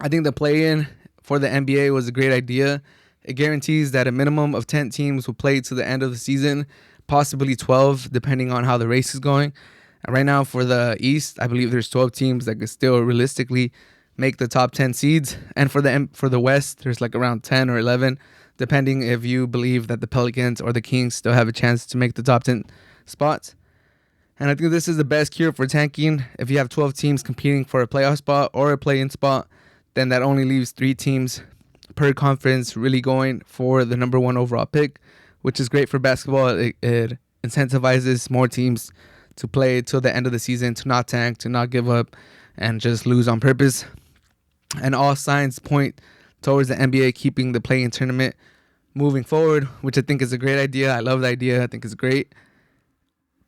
I think the play-in for the NBA was a great idea. It guarantees that a minimum of 10 teams will play to the end of the season, possibly 12, depending on how the race is going. And right now, for the East, I believe there's 12 teams that could still realistically make the top 10 seeds. And for the West, there's like around 10 or 11, depending if you believe that the Pelicans or the Kings still have a chance to make the top 10 spots. And I think this is the best cure for tanking. If you have 12 teams competing for a playoff spot or a play-in spot, then that only leaves 3 teams per conference really going for the number 1 overall pick, which is great for basketball. It incentivizes more teams to play till the end of the season, to not tank, to not give up, and just lose on purpose. And all signs point towards the NBA keeping the play-in tournament moving forward, which I think is a great idea. I love the idea. I think it's great.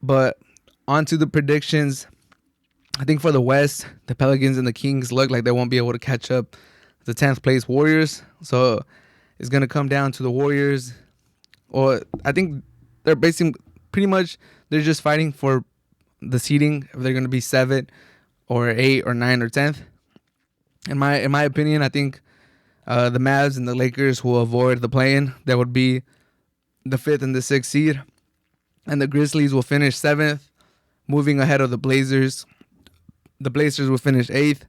But on to the predictions. I think for the West, the Pelicans and the Kings look like they won't be able to catch up the 10th place Warriors. So it's going to come down to the Warriors. Or I think they're basically pretty much they're just fighting for the seeding, if they're going to be 7 or 8 or 9 or 10th. In my opinion, I think the Mavs and the Lakers will avoid the play-in. That would be the 5th and the 6th seed. And the Grizzlies will finish 7th, moving ahead of the Blazers. The Blazers will finish 8th.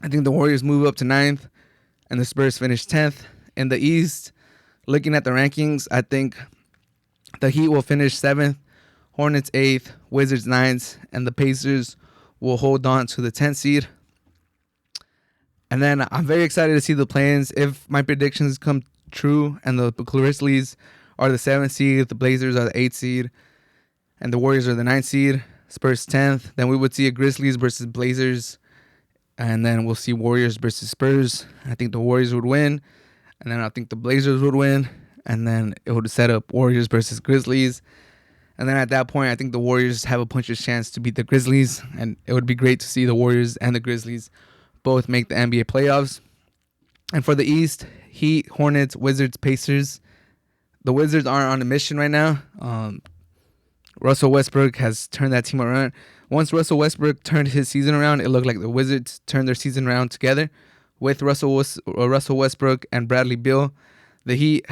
I think the Warriors move up to 9th, and the Spurs finish 10th. In the East, looking at the rankings, I think the Heat will finish 7th, Hornets 8th, Wizards 9th, and the Pacers will hold on to the 10th seed. And then I'm very excited to see the play-ins. If my predictions come true and the Grizzlies are the 7th seed, the Blazers are the 8th seed, and the Warriors are the 9th seed, Spurs 10th, then we would see a Grizzlies versus Blazers, and then we'll see Warriors versus Spurs. I think the Warriors would win, and then I think the Blazers would win, and then it would set up Warriors versus Grizzlies. And then at that point, I think the Warriors have a puncher's chance to beat the Grizzlies, and it would be great to see the Warriors and the Grizzlies both make the NBA playoffs. And for the East, Heat, Hornets, Wizards, Pacers. The Wizards aren't on a mission right now. Russell Westbrook has turned that team around. Once Russell Westbrook turned his season around, it looked like the Wizards turned their season around together with Russell Westbrook and Bradley Beal. The Heat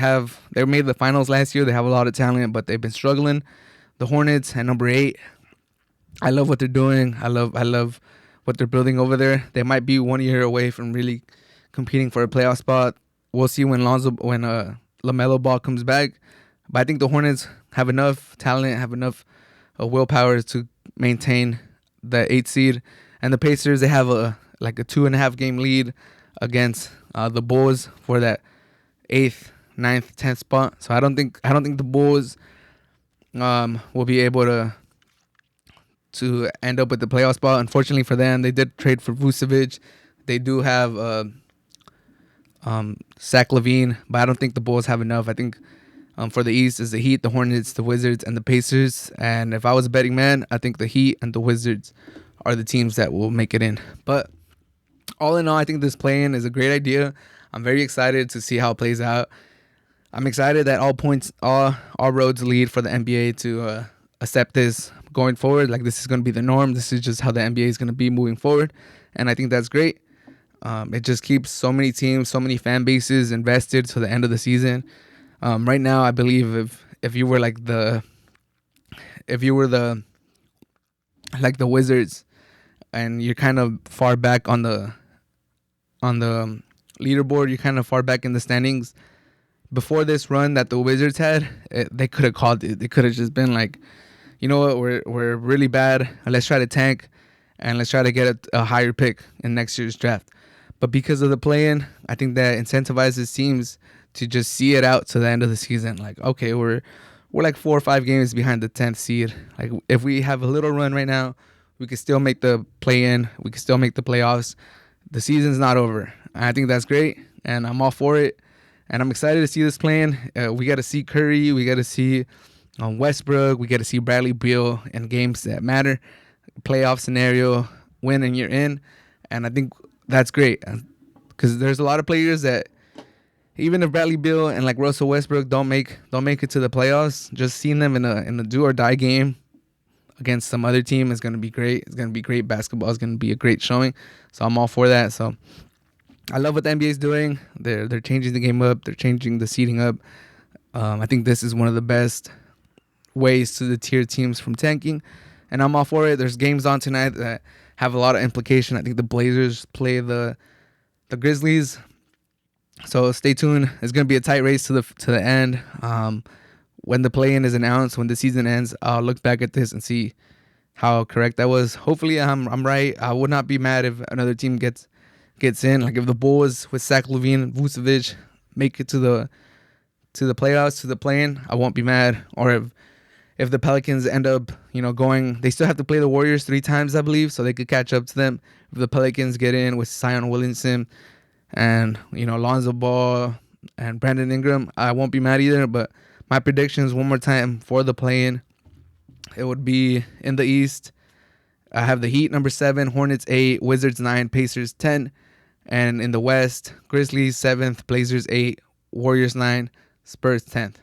they made the finals last year. They have a lot of talent, but they've been struggling. The Hornets at number 8. I love what they're doing. I love what they're building over there. They might be 1 year away from really competing for a playoff spot. We'll see when LaMelo Ball comes back. But I think the Hornets have enough talent, have enough willpower to maintain the 8th seed. And the Pacers, they have a 2.5 game lead against the Bulls for that 8th, 9th, 10th spot. So I don't think the Bulls will be able to end up with the playoff spot. Unfortunately for them, they did trade for Vucevic. They do have Zach LaVine, but I don't think the Bulls have enough. I think for the East is the Heat, the Hornets, the Wizards, and the Pacers. And if I was a betting man, I think the Heat and the Wizards are the teams that will make it in. But all in all, I think this play-in is a great idea. I'm very excited to see how it plays out. I'm excited that all roads lead for the NBA to accept this going forward. Like, this is going to be the norm. This is just how the NBA is going to be moving forward. And I think that's great. It just keeps so many teams, so many fan bases invested to the end of the season. Right now, I believe if you were the Wizards and you're kind of far back on the leaderboard, you're kind of far back in the standings. Before this run that the Wizards had, they could have called it. They could have just been like, you know what, we're really bad. Let's try to tank and let's try to get a higher pick in next year's draft. But because of the play-in, I think that incentivizes teams to just see it out to the end of the season. Like, okay, we're like 4 or 5 games behind the 10th seed. Like, if we have a little run right now, we can still make the play-in. We can still make the playoffs. The season's not over. I think that's great, and I'm all for it. And I'm excited to see this play-in. We got to see Curry. We got to see Westbrook. We got to see Bradley Beal in games that matter. Playoff scenario, win and you're in. And I think that's great, because there's a lot of players that, even if Bradley Beal and like Russell Westbrook don't make it to the playoffs, just seeing them in a do or die game against some other team is going to be great. It's going to be great basketball. It's going to be a great showing. So I'm all for that. So I love what the NBA is doing. They're changing the game up. They're changing the seeding up. I think this is one of the best ways to deter teams from tanking, and I'm all for it. There's games on tonight that have a lot of implication. I think the Blazers play the Grizzlies, so stay tuned. It's gonna be a tight race to the end. When the play-in is announced, when the season ends, I'll look back at this and see how correct I was. Hopefully, I'm right. I would not be mad if another team gets in. Like if the Bulls with Zach LaVine and Vucevic make it to the playoffs, to the play-in, I won't be mad. Or if the Pelicans end up, going, they still have to play the Warriors 3 times, I believe, so they could catch up to them. If the Pelicans get in with Zion Williamson and, Lonzo Ball and Brandon Ingram, I won't be mad either. But my predictions, one more time, for the play-in, it would be in the East. I have the Heat number 7, Hornets 8, Wizards 9, Pacers 10. And in the West, Grizzlies 7th, Blazers 8, Warriors 9, Spurs 10th.